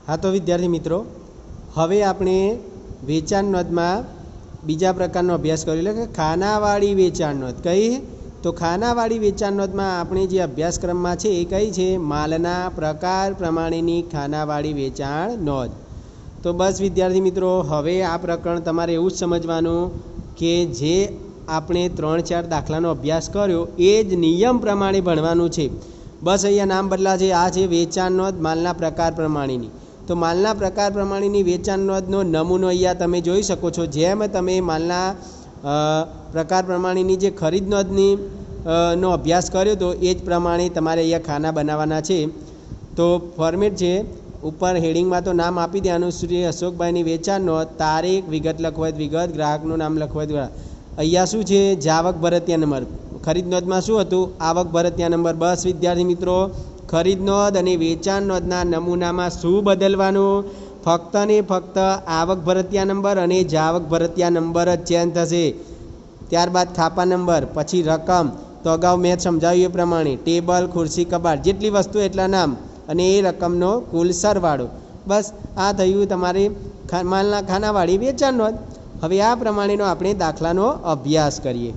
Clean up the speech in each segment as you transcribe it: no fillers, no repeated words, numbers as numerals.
हाँ तो विद्यार्थी मित्रों, हवे आपणे वेचाण नोंधमां बीजा प्रकारनो अभ्यास करेलो એટલે કે ખાનાવાળી વેચાણ નોંધ કઈ તો ખાનાવાળી વેચાણ નોંધમાં આપણે જે અભ્યાસક્રમમાં છે એ કઈ છે માલના પ્રકાર પ્રમાણેની ખાનાવાળી વેચાણ નોંધ। તો બસ વિદ્યાર્થી મિત્રો, હવે આ પ્રકરણ તમારે એવું જ સમજવાનું કે જે આપણે 3-4 દાખલાનો અભ્યાસ કર્યો એ જ નિયમ પ્રમાણે ભણવાનું છે। બસ અહીંયા નામ બદલા છે, આ છે વેચાણ નોંધ માલના પ્રકાર પ્રમાણેની। तो मालना प्रकार प्रमाणेनी वेचाण नोंधनो नमूनो अहींया तमे जोई शको छो। जेम तमे मालना प्रकार प्रमाणेनी जे खरीद नोंधनी नो अभ्यास कर्यो तो ए ज प्रमाणे तमारे अहींया खाना बनाववाना छे। तो फॉर्मेट छे ऊपर हेडिंग में तो नाम आपी देवानुं, श्री अशोकभाईनी वेचाण नोंध, तारीख विगत लखवो होय विगत, ग्राहकनुं नाम लखवो होय। अहींया शुं छे जावक भरतिया नंबर। खरीद नोंधमां शुं हतुं आवक भरतिया नंबर। बस विद्यार्थी मित्रों, खरीद नोंध अने वेचाण नोंधना नमूनामां शुं बदलवानुं? फक्त ने फक्त आवक भरतिया नंबर अने जावक भरतिया नंबर ज चेन्ज थशे। त्यारबाद खापा नंबर, पछी रकम। तो अगाऊ मैं समजाव्युं ए प्रमाणे टेबल, खुर्सी, कबाट जेटली वस्तु एटला नाम अने ए रकमनो कुल सरवाळो। बस आ थयुं तमारी मालना खानावाળી वेचाण नोंध। हवे आ प्रमाणेनो आपणे दाखलानो अभ्यास करीए।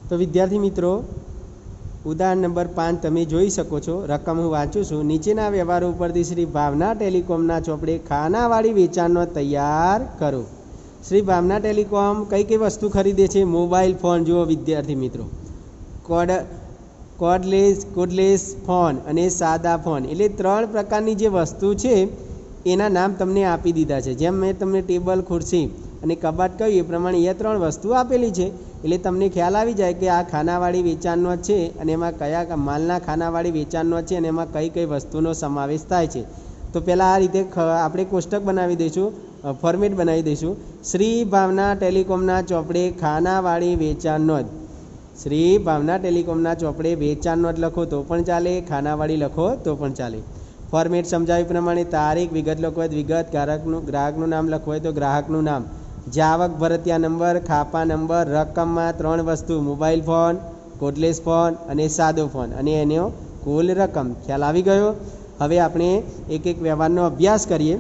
तो विद्यार्थी मित्रों, उदाहरण नंबर 5 तमे जोई शको छो। रकम हूँ वाँचुं छूं। नीचेना व्यवहारो उपरथी श्री भावना टेलिकॉमना चोपड़े खानावाળી वेचाण नोंध तैयार करो। श्री भावना टेलिकॉम कई कई वस्तु खरीदे छे? Mobile phone. जुओ विद्यार्थी मित्रों, कोडलेस फोन अने सादा फोन एटले 3 प्रकारनी जे वस्तु छे एना नाम तमने आपी दीधा छे। जेम मैं तमने टेबल, खुर्सी अने कबाट कह्युं ए प्रमाणे ए 3 वस्तु आपेली छे એટલે તમને ખ્યાલ આવી જાય કે આ ખાનાવાળી વેચાણ નોંધ છે અને એમાં કયા માલના ખાનાવાળી વેચાણ નોંધ છે અને એમાં કઈ કઈ વસ્તુનો સમાવેશ થાય છે। તો પહેલાં આ રીતે આપણે કોષ્ટક બનાવી દઈશું, ફોર્મેટ બનાવી દઈશું। શ્રી ભાવના ટેલિકોમના ચોપડે ખાનાવાળી વેચાણ નોંધ। શ્રી ભાવના ટેલિકોમના ચોપડે વેચાણ નોંધ લખો તો પણ ચાલે, ખાનાવાળી લખો તો પણ ચાલે। ફોર્મેટ સમજાવ્યા પ્રમાણે તારીખ વિગત લખો હોય વિગત, ગ્રાહકનું નામ લખવું હોય તો ગ્રાહકનું નામ, जावक भरतिया नंबर, खापा नंबर, रकम में 3 वस्तु मोबाइल फोन, कोडलेस फोन अने सादो फोन अने एनो कुल रकम। ख्याल आवी गयो? हवे आपणे एक एक व्यवहारनो अभ्यास करीए।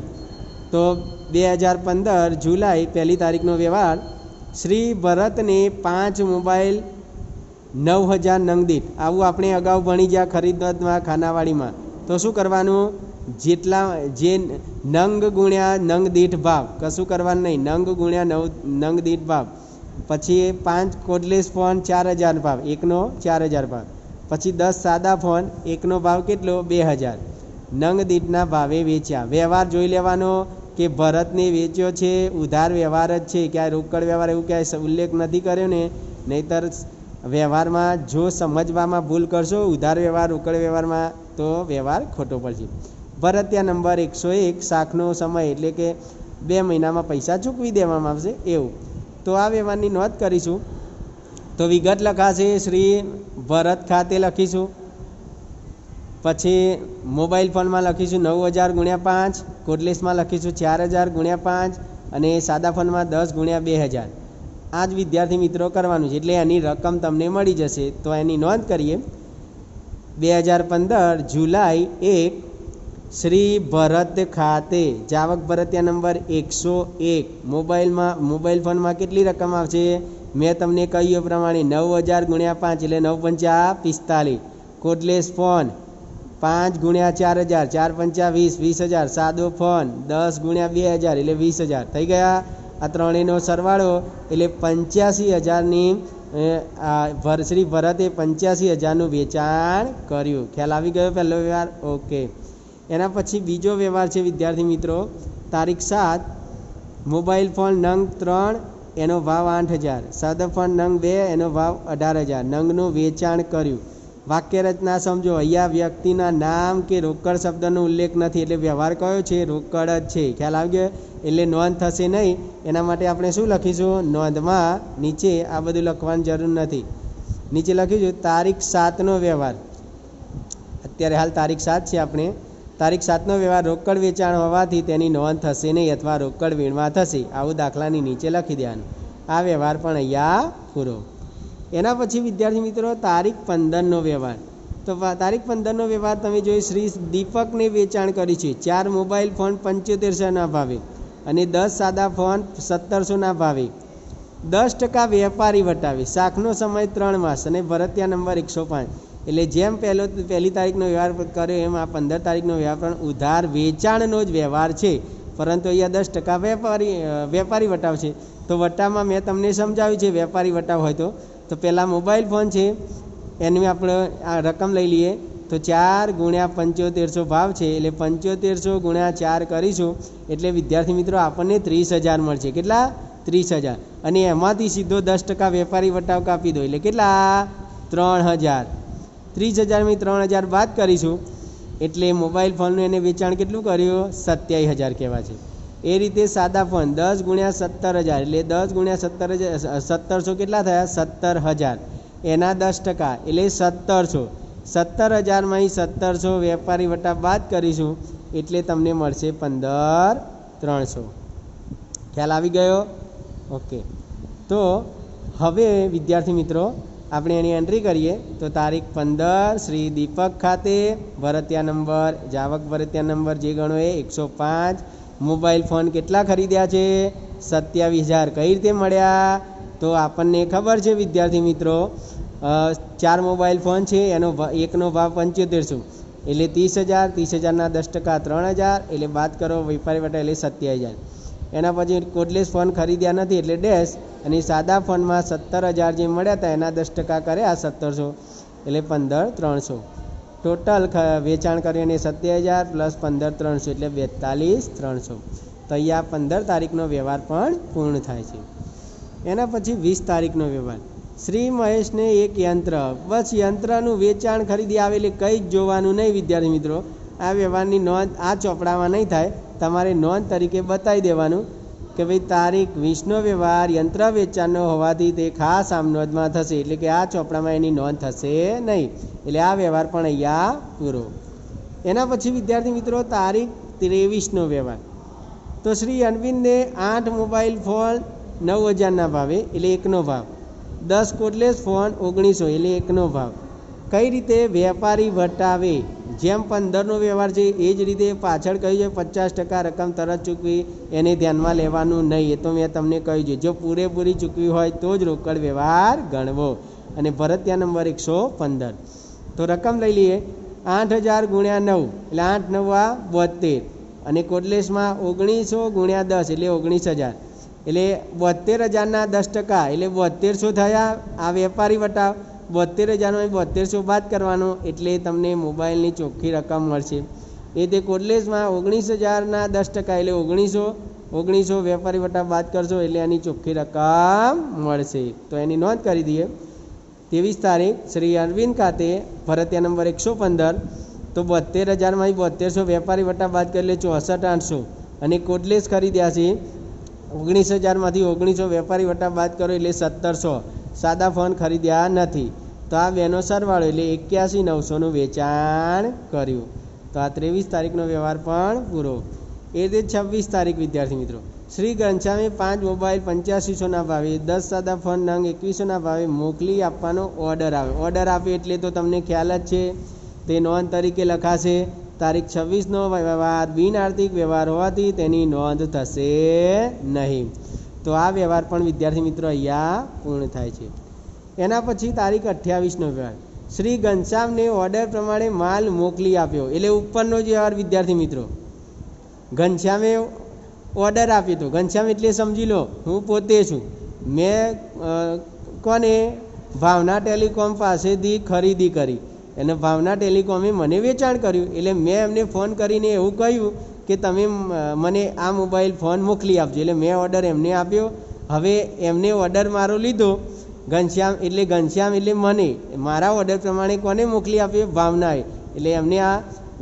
तो 2015 जुलाई 1 तारीखनो व्यवहार, श्री भरत ने 5 मोबाइल 9000 नंग दीठ। आवुं आपणे अगाऊ भणी ज्या खरीद नोंधमां खानावाळीमां। तो शुं करवानुं? जेटला जे नंग गुण्या नंग दीठ भाव, कशुं करवानुं नहीं, नंग गुण्या नंग दीठ भाव। पछी 5 कोडलेस फोन 4000 भाव, एकनो 4000 भाव। पछी 10 सादा फोन, एकनो भाव केटलो 2000। नंग दीठना भावे वेच्या। व्यवहार जोई लेवानो के भरतने वेच्यो छे उधार व्यवहार ज छे, क्या रोकड़ व्यवहार एवुं क्या उल्लेख नहीं कर्यो ने, नहींतर व्यवहार में जो समझवामां भूल करशो उधार व्यवहार रोकड़ व्यवहार में तो व्यवहार खोटो पड़शे। भरतिया नंबर 101, शाखनो समय एटले के 2 महीना में पैसा चूकवी देवामां आवशे एवुं। तो आ व्यवहारनी नोंध करीशुं। तो विगत लखाशे श्री भरत खाते लखीशुं। पछी मोबाइल फोन में लखीशुं 9000 × 5, कोडलेस में लखीशुं 4000 × 5 अने सादा फोन में 10 × 2000। आज विद्यार्थी मित्रों करवानुं छे एटले एनी रकम तमने मळी जशे। तो एनी नोंध करीए। 2015 जुलाई 1 श्री भरत खाते जावक भरतिया नंबर 101, मोबाइल फोन में केटली रकम आवशे? मैं तमने कह्युं प्रमाणे 9000 × 5 एटले 9 × 5 = 45। Cordless phone 5 × 4000, 4 × 5 = 20,000। सादो फोन 10 × 2000 एटले 20,000 थई गया। आ त्रणेयनो सरवाळो एटले 85,000 श्री भरते 85,000 वेचाण कर्युं। ख्याल आवी गयो पहलो व्यवहार? ओके। एना पछी बीजो व्यवहार है विद्यार्थी मित्रों। तारीख 7, मोबाइल फोन नंग 3 एनो भाव 8000, सादा फोन नंग 2 एनो भाव 18,000। नंगनु वेचाण कर्युं। वाक्य रचना समझो। अहींया व्यक्तिना नाम के रोकड़ शब्दनो उल्लेख नहीं एटले व्यवहार कयो छे? रोकड़ ज छे। ख्याल आवी गयो? एटले नोंध थशे नहीं। एना माटे आपणे शुं लखीशुं? नोंधमां नीचे आ बधुं लखवानी जरूर नहीं। नीचे लखीशुं तारीख 7 नो व्यवहार। अत्यारे हाल तारीख 7 छे। आपणे तारीख 7 नो व्यवहार रोकड़ वेचाण होवाथी तेनी नोंध थशे नहीं अथवा रोकड़ वीणवा थशे। आवुं दाखलानी नीचे लखी देवानुं। आ व्यवहार पण अहींया पूरो। एना पछी विद्यार्थी मित्रों तारीख 15 नो व्यवहार। તો તારીખ 15નો વ્યવહાર તમે જોઈ, શ્રી દીપકને વેચાણ કરી છે 4 મોબાઈલ ફોન 7500ના ભાવે અને 10 સાદા ફોન 1700ના ભાવે. 10% વેપારી વટાવે. શાખનો સમય 3 માસ અને ભરતિયા નંબર 105. એટલે જેમ પહેલી તારીખનો વ્યવહાર કર્યો એમ આ 15 તારીખનો વ્યવહાર પણ ઉધાર વેચાણનો જ વ્યવહાર છે, પરંતુ અહીંયા 10% વેપારી વટાવ છે. તો વટાવમાં મેં તમને સમજાવ્યું છે, વેપારી વટાવ હોય તો પહેલાં મોબાઈલ ફોન છે એની આપણે આ રકમ લઈ લઈએ. તો 4 × 7500 ભાવ છે, એટલે 7500 × 4 કરીશું એટલે વિદ્યાર્થી મિત્રો આપણને 30,000 મળશે. કેટલા? 30,000. અને એમાંથી સીધો 10% વેપારી વટાવ કાપી દો એટલે કેટલા? 3,000. 30,000માં 3,000 બાદ કરીશું એટલે મોબાઈલ ફોનનું એને વેચાણ કેટલું કર્યું? 27,000 કહેવા છે. એ રીતે સાદા ફોન 10 × 17,000 એટલે 10 × 17,000 1700 કેટલા થયા? 17,000. એના 10% એટલે 1700. 17,000માં 1700 વેપારી વટા બાદ કરીશું એટલે તમને મળશે 15,300. ખ્યાલ આવી ગયો? ઓકે. તો હવે વિદ્યાર્થી મિત્રો આપણે એની એન્ટ્રી કરીએ. તો તારીખ 15 શ્રી દીપક ખાતે ભરતિયા નંબર, જાવક ભરતિયા નંબર જે ગણો એ 105. મોબાઈલ ફોન કેટલા ખરીદ્યા છે? 27,000. કઈ રીતે મળ્યા? તો આપણને ખબર છે વિદ્યાર્થી મિત્રો, 4 મોબાઈલ ફોન છે એનો એકનો ભાવ 7500 એટલે 30,000. 30,000ના 10% 3,000 એટલે બાદ કરો વેપારી વટા એટલે 27,000. એના પછી કોડલેસ ફોન ખરીદ્યા નથી એટલે ડેશ, અને સાદા ફોનમાં 17,000 જે મળ્યા હતા એના 10% કર્યા 1700 એટલે 15,300. ટોટલ વેચાણ કરીને 27,000 પ્લસ 15,300 એટલે 42,300. તો અહીંયા 15 તારીખનો વ્યવહાર પણ પૂર્ણ થાય છે. એના પછી 20 તારીખનો વ્યવહાર. શ્રી મહેશને એક યંત્ર, બસ યંત્રનું વેચાણ ખરીદી આવેલી કંઈ જ જોવાનું નહીં વિદ્યાર્થી મિત્રો. આ વ્યવહારની નોંધ આ ચોપડામાં નહીં થાય, તમારે નોંધ તરીકે બતાવી દેવાનું કે ભાઈ તારીખ 20નો વ્યવહાર યંત્ર વેચાણનો હોવાથી તે ખાસ આમ નોંધમાં થશે, એટલે કે આ ચોપડામાં એની નોંધ થશે નહીં. એટલે આ વ્યવહાર પણ અહીંયા પૂરો. એના પછી વિદ્યાર્થી મિત્રો તારીખ 23નો વ્યવહાર. તો શ્રી અરવિંદને 8 મોબાઈલ ફોન 9,000ના ભાવે એટલે એકનો ભાવ, 10 કોડલેસ ફોન 1900 એટલે એકનો ભાવ. કઈ રીતે? વેપારી વટાવે. જેમ 15નો વ્યવહાર છે એ જ રીતે પાછળ કહ્યું છે 50% રકમ તરત ચૂકવી, એને ધ્યાનમાં લેવાનું નહીં. એ તો મેં તમને કહ્યું છે, જો પૂરેપૂરી ચૂકવી હોય તો જ રોકડ વ્યવહાર ગણવો. અને ભરતિયા નંબર 115. તો રકમ લઈ લઈએ 8,000 × 9 એટલે 8 9 72, અને કોડલેસમાં 1900 × 10 એટલે 19,000 એટલે 72,000ના 10% એટલે 7200 થયા. આ વેપારી વટાવ 72,000માં 7200 બાદ કરવાનો એટલે તમને મોબાઈલની ચોખ્ખી રકમ મળશે. એ તે કોડલેસમાં 19,000ના 10% એટલે 1900 વેપારી વટાવ બાદ કરશો એટલે એની ચોખ્ખી રકમ મળશે. તો એની નોંધ કરી દઈએ. 23 તારીખ શ્રી અરવિંદ ખાતે ભરતિયા નંબર 115. તો 72,000માં 7200 વેપારી વટાવ બાદ કરી એટલે 64,800, અને કોડલેસ ખરીદ્યા છે 19,000માંથી 1900 વેપારી વટાવ બાદ કરો એટલે 1700. સાદા ફોન ખરીદ્યા નથી. તો આ બેનો સરવાળો એટલે 81,900નું વેચાણ કર્યું. તો આ 23 તારીખનો વ્યવહાર પણ પૂરો. એ રીતે 26 તારીખ વિદ્યાર્થી મિત્રો. શ્રી ઘનશ્યામે 5 મોબાઈલ 8500ના ભાવે, 10 સાદા ફોન નંગ 2100ના ભાવે મોકલી આપવાનો ઓર્ડર આવે. ઓર્ડર આપે એટલે તો તમને ખ્યાલ જ છે, તે નોંધ તરીકે લખાશે. તારીખ 26નો વ્યવહાર બિન આર્થિક વ્યવહાર હોવાથી તેની નોંધ થશે નહીં. તો આ વ્યવહાર પણ વિદ્યાર્થી મિત્રો અહીંયા પૂર્ણ થાય છે. એના પછી તારીખ 28નો વ્યવહાર. શ્રી ઘનશ્યામને ઓર્ડર પ્રમાણે માલ મોકલી આપ્યો. એટલે ઉપરનો જે વ્યવહાર વિદ્યાર્થી મિત્રો, ઘનશ્યામે ઓર્ડર આપ્યો હતો. ઘનશ્યામ એટલે સમજી લો હું પોતે છું. મેં કોને? ભાવના ટેલિકોમ પાસેથી ખરીદી કરી અને ભાવના ટેલિકોમે મને વેચાણ કર્યું. એટલે મેં એમને ફોન કરીને એવું કહ્યું કે તમે મને આ મોબાઈલ ફોન મોકલી આપજો. એટલે મેં ઓર્ડર એમને આપ્યો. હવે એમને ઓર્ડર મારો લીધો. ઘનશ્યામ એટલે મને મારા ઓર્ડર પ્રમાણે કોને મોકલી આપ્યો? ભાવનાએ. એટલે એમને આ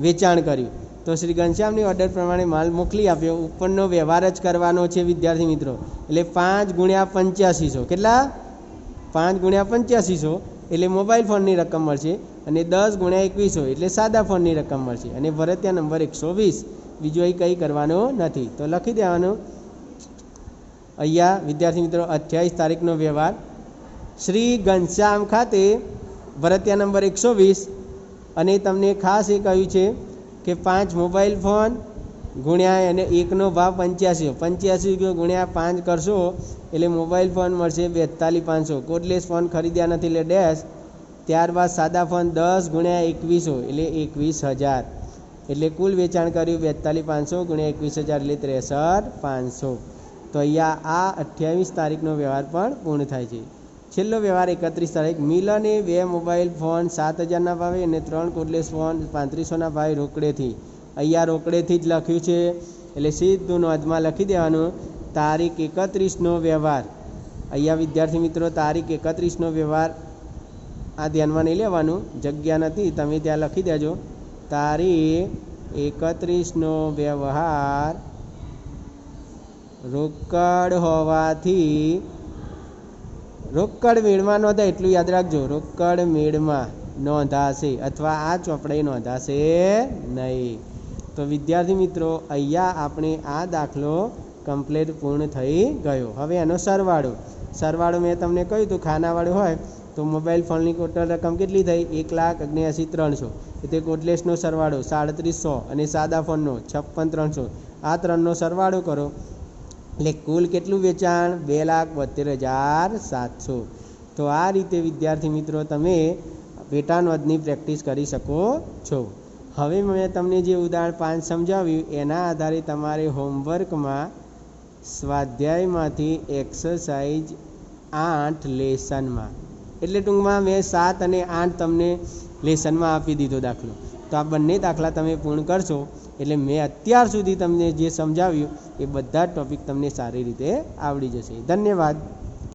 વેચાણ કર્યું. તો શ્રી ઘનશ્યામની ઓર્ડર પ્રમાણે માલ મોકલી આપ્યો. ઉપરનો વ્યવહાર જ કરવાનો છે વિદ્યાર્થી મિત્રો. એટલે 5 × 8500 કેટલા? 5 × 8500 એટલે મોબાઈલ ફોનની રકમ મળશે, અને 10 × 2100 એટલે સાદા ફોનની રકમ મળશે. અને ભરતિયા નંબર 120. બીજું અહીં કંઈ કરવાનું નથી. તો લખી દેવાનું અહીંયા વિદ્યાર્થી મિત્રો 28 તારીખનો વ્યવહાર. શ્રી ઘનશ્યામ ખાતે ભરતિયા નંબર 120 અને તમને ખાસ એ કહ્યું છે કે 5 મોબાઈલ ફોન ગુણ્યા એને 1નો ભાવ 85, 85 ગુણ્યા 5 કરશો એટલે મોબાઈલ ફોન મળશે 42,500. કોડલેસ ફોન ખરીદ્યા નથી એટલે ડેશ. ત્યારબાદ સાદા ફોન 10 ગુણ્યા 2100 એટલે 21,000. એટલે કુલ વેચાણ કર્યું 42,500 ગુણ્યા 21,000 એટલે 63,500. તો અહીંયા આ 28 તારીખનો વ્યવહાર પણ પૂર્ણ થાય છે. છેલ્લો વ્યવહાર 31 તારીખ. મિલને 2 મોબાઈલ ફોન 7,000ના ભાવે અને 3 કોડલેસ ફોન 3500ના ભાવે રોકડેથી. અહીંયા રોકડેથી જ લખ્યું છે એટલે સીધું નોંધમાં લખી દેવાનું તારીખ 31નો વ્યવહાર. અહીંયા વિદ્યાર્થી મિત્રો તારીખ 31નો વ્યવહાર આ ધ્યાનમાં નહીં લેવાનું, જગ્યા નથી, તમે ત્યાં લખી દેજો તારીખ 31નો વ્યવહાર રોકડ હોવાથી રોકડ મેળમાં નોંધાય એટલું યાદ રાખજો. રોકડ મેળમાં નોંધાશે અથવા આ ચોપડે નોંધાશે નહીં. તો વિદ્યાર્થી મિત્રો અહીંયા આપણે આ દાખલો કમ્પ્લીટ પૂર્ણ થઈ ગયો. હવે એનો સરવાળો મેં તમને કહ્યું હતું ખાનાવાળું હોય તો મોબાઈલ ફોનની ટોટલ રકમ કેટલી થઈ? 1,79,300. એટલે કોડલેસનો સરવાળો 3700 અને સાદા ફોનનો 56,300. આ ત્રણનો સરવાળો કરો એટલે કુલ કેટલું વેચાણ? 2,72,700. તો આ રીતે વિદ્યાર્થી મિત્રો તમે પેટા નોંધની પ્રેક્ટિસ કરી શકો છો. હવે મેં તમને જે ઉદાહરણ 5 સમજાવ્યું એના આધારે તમારે હોમવર્કમાં સ્વાધ્યાયમાંથી એક્સરસાઇઝ 8 લેસનમાં, એટલે ટૂંકમાં મેં 7 અને 8 તમને લેસનમાં આપી દીધો દાખલો. તો આ બંને દાખલા તમે પૂર્ણ કરશો એટલે મેં અત્યાર સુધી તમને જે સમજાવ્યું એ બધા જ ટૉપિક તમને સારી રીતે આવડી જશે. ધન્યવાદ.